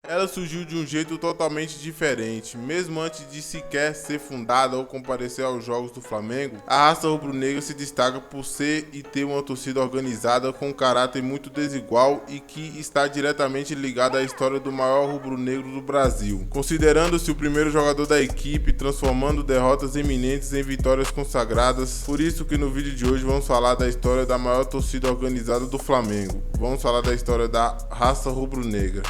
ela surgiu de um jeito totalmente diferente. Mesmo antes de sequer ser fundada ou comparecer aos jogos do Flamengo, a raça rubro-negra se destaca por ser e ter uma torcida organizada com um caráter muito desigual e que está diretamente ligada à história do maior rubro-negro do Brasil, considerando-se o primeiro jogador da equipe, transformando derrotas eminentes em vitórias consagradas. Por isso que no vídeo de hoje vamos falar da história da maior torcida organizada do Flamengo. Vamos falar da história da raça rubro-negra.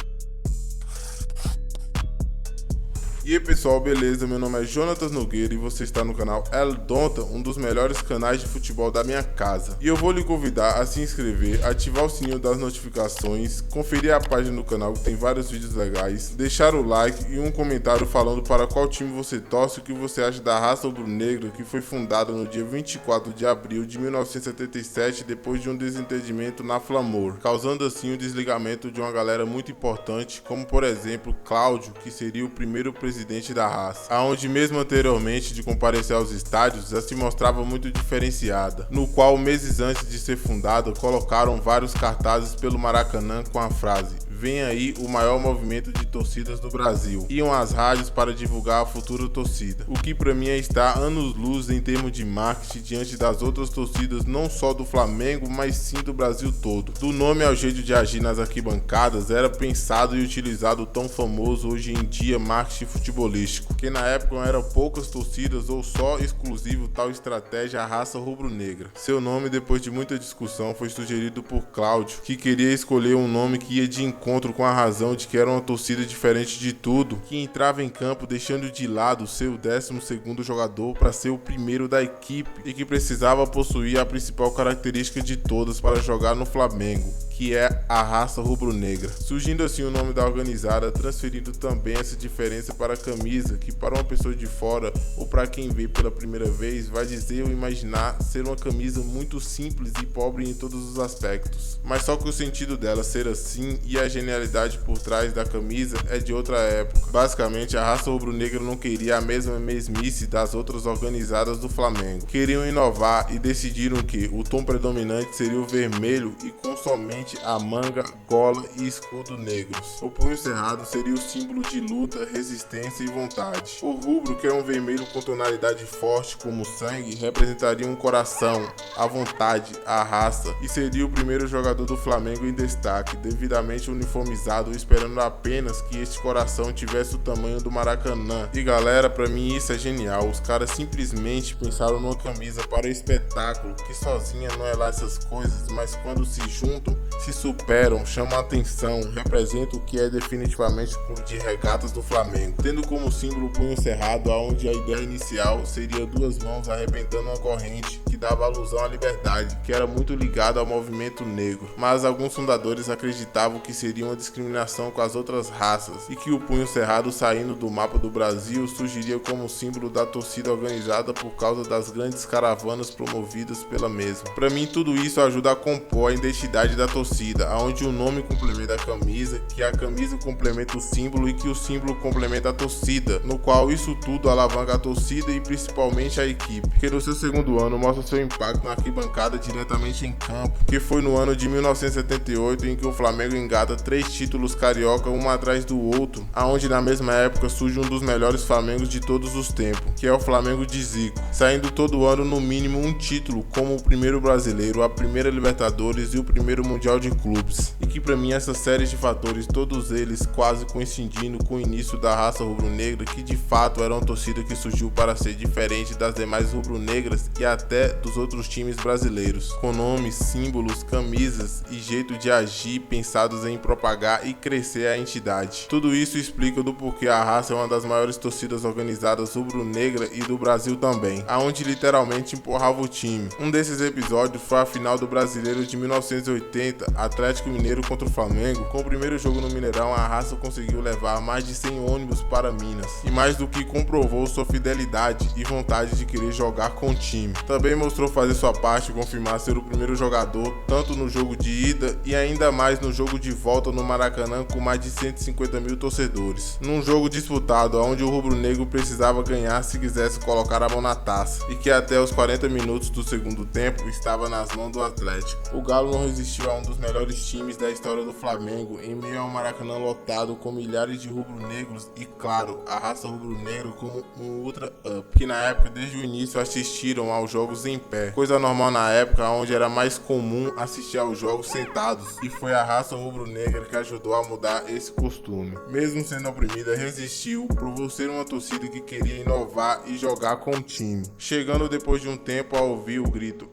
E aí pessoal, beleza? Meu nome é Jonatas Nogueira e você está no canal El Donta, um dos melhores canais de futebol da minha casa. E eu vou lhe convidar a se inscrever, ativar o sininho das notificações, conferir a página do canal que tem vários vídeos legais, deixar o like e um comentário falando para qual time você torce e o que você acha da raça rubro-negra, que foi fundada no dia 24 de abril de 1977 depois de um desentendimento na Flamor, causando assim o desligamento de uma galera muito importante, como por exemplo Cláudio, que seria o primeiro presidente da raça, aonde mesmo anteriormente de comparecer aos estádios já se mostrava muito diferenciada, no qual meses antes de ser fundada colocaram vários cartazes pelo Maracanã com a frase "Vem aí o maior movimento de torcidas do Brasil". Iam às rádios para divulgar a futura torcida, o que para mim é estar anos-luz em termos de marketing diante das outras torcidas, não só do Flamengo, mas sim do Brasil todo. Do nome ao jeito de agir nas arquibancadas, era pensado e utilizado o tão famoso hoje em dia marketing futebolístico, que na época eram poucas torcidas ou só exclusivo tal estratégia à raça rubro-negra. Seu nome, depois de muita discussão, foi sugerido por Cláudio, que queria escolher um nome que ia de encontro com a razão de que era uma torcida diferente de tudo, que entrava em campo deixando de lado seu 12º jogador para ser o primeiro da equipe e que precisava possuir a principal característica de todas para jogar no Flamengo, que é a raça rubro-negra. Surgindo assim o nome da organizada, transferindo também essa diferença para a camisa, que para uma pessoa de fora ou para quem vê pela primeira vez vai dizer ou imaginar ser uma camisa muito simples e pobre em todos os aspectos, mas só que o sentido dela ser assim e a genialidade por trás da camisa é de outra época. Basicamente, a raça rubro-negra não queria a mesma mesmice das outras organizadas do Flamengo. Queriam inovar e decidiram que o tom predominante seria o vermelho e com somente a manga, gola e escudo negros. O punho cerrado seria o símbolo de luta, resistência e vontade. O rubro, que é um vermelho com tonalidade forte como sangue, representaria um coração, a vontade, a raça, e seria o primeiro jogador do Flamengo em destaque, devidamente uniformizado, esperando apenas que este coração tivesse o tamanho do Maracanã. E galera, pra mim isso é genial. Os caras simplesmente pensaram numa camisa para o espetáculo, que sozinha não é lá essas coisas, mas quando se juntam, se superam, chamam a atenção, representam o que é definitivamente o clube de regatas do Flamengo, tendo como símbolo o punho cerrado, onde a ideia inicial seria duas mãos arrebentando uma corrente que dava alusão à liberdade, que era muito ligado ao movimento negro, mas alguns fundadores acreditavam que seria uma discriminação com as outras raças e que o punho cerrado saindo do mapa do Brasil surgiria como símbolo da torcida organizada por causa das grandes caravanas promovidas pela mesma. Para mim tudo isso ajuda a compor a identidade da torcida, onde o nome complementa a camisa, que a camisa complementa o símbolo e que o símbolo complementa a torcida, no qual isso tudo alavanca a torcida e principalmente a equipe, que no seu segundo ano mostra seu impacto na arquibancada diretamente em campo, que foi no ano de 1978 em que o Flamengo engata 3 títulos carioca um atrás do outro, aonde na mesma época surge um dos melhores Flamengos de todos os tempos, que é o Flamengo de Zico, saindo todo ano no mínimo um título, como o primeiro brasileiro, a primeira Libertadores e o primeiro Mundial de Clubes, e que para mim essas séries de fatores, todos eles quase coincidindo com o início da raça rubro-negra, que de fato era uma torcida que surgiu para ser diferente das demais rubro-negras e até dos outros times brasileiros, com nomes, símbolos, camisas e jeito de agir pensados em propagar e crescer a entidade. Tudo isso explica do porquê a raça é uma das maiores torcidas organizadas rubro-negra e do Brasil também, aonde literalmente empurrava o time. Um desses episódios foi a final do Brasileiro de 1980, Atlético Mineiro contra o Flamengo. Com o primeiro jogo no Mineirão, a raça conseguiu levar mais de 100 ônibus para Minas, e mais do que comprovou sua fidelidade e vontade de querer jogar com o time. Também mostrou mostrou fazer sua parte e confirmar ser o primeiro jogador, tanto no jogo de ida e ainda mais no jogo de volta no Maracanã com mais de 150 mil torcedores. Num jogo disputado onde o rubro-negro precisava ganhar se quisesse colocar a mão na taça e que até os 40 minutos do segundo tempo estava nas mãos do Atlético. O Galo não resistiu a um dos melhores times da história do Flamengo em meio ao Maracanã lotado com milhares de rubro-negros e, claro, a raça rubro-negro como um ultra up, que na época desde o início assistiram aos jogos em pé, coisa normal na época onde era mais comum assistir aos jogos sentados, e foi a raça rubro-negra que ajudou a mudar esse costume. Mesmo sendo oprimida, resistiu, provou ser uma torcida que queria inovar e jogar com o time, chegando depois de um tempo a ouvir o grito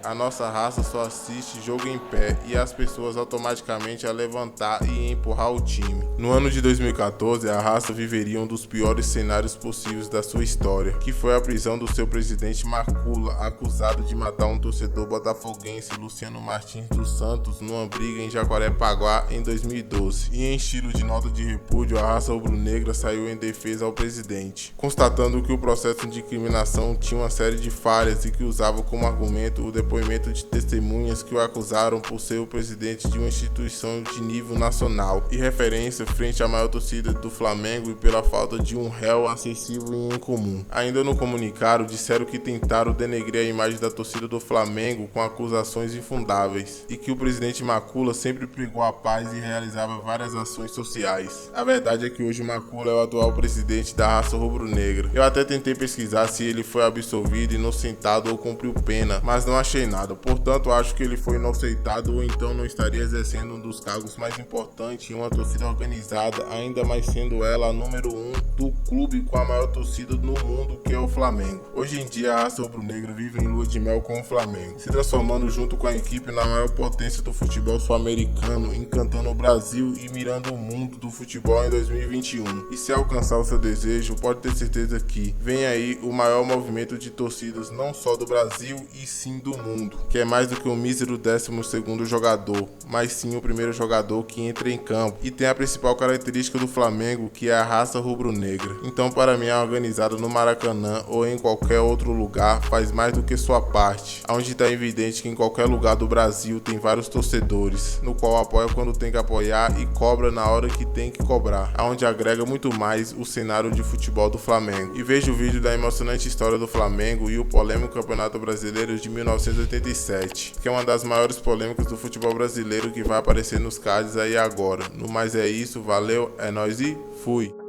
a nossa raça só assiste jogo em pé, e as pessoas automaticamente a levantar e empurrar o time. No ano de 2014, a raça viveria um dos piores cenários possíveis da sua história, que foi a prisão do seu presidente Macula, acusado de matar um torcedor botafoguense, Luciano Martins dos Santos, numa briga em Jacarepaguá em 2012. E em estilo de nota de repúdio, a raça rubro-negra saiu em defesa ao presidente, constatando que o processo de incriminação tinha uma série de falhas e que usava como argumento o depoimento de testemunhas que o acusaram por ser o presidente de uma instituição de nível nacional e referência frente à maior torcida do Flamengo e pela falta de um réu acessível e incomum. Ainda no comunicado, disseram que tentaram denegrir a imagem da torcida do Flamengo com acusações infundáveis e que o presidente Macula sempre pregou a paz e realizava várias ações sociais. A verdade é que hoje o Macula é o atual presidente da raça rubro-negra. Eu até tentei pesquisar se ele foi absolvido, inocentado ou cumpriu pena, mas não achei nada. Portanto, acho que ele foi inocentado ou então não estaria exercendo um dos cargos mais importantes em uma torcida organizada, ainda mais sendo ela a número 1 do clube com a maior torcida no mundo, que é o Flamengo. Hoje em dia, a raça rubro-negra vive em lua de mel com o Flamengo, se transformando junto com a equipe na maior potência do futebol sul-americano, encantando o Brasil e mirando o mundo do futebol em 2021. E se alcançar o seu desejo, pode ter certeza que vem aí o maior movimento de torcidas não só do Brasil e sim do mundo, que é mais do que um mísero 12º jogador, mas sim o primeiro jogador que entra em campo e tem a principal característica do Flamengo, que é a raça rubro-negra. Então, para mim, a organizada no Maracanã ou em qualquer outro lugar faz mais do que sua parte, onde está evidente que em qualquer lugar do Brasil tem vários torcedores, no qual apoia quando tem que apoiar e cobra na hora que tem que cobrar, aonde agrega muito mais o cenário de futebol do Flamengo. E veja o vídeo da emocionante história do Flamengo e o polêmico Campeonato Brasileiro de 1987, que é uma das maiores polêmicas do futebol brasileiro que vai aparecer nos cards aí agora. No mais é isso, valeu, é nóis e fui!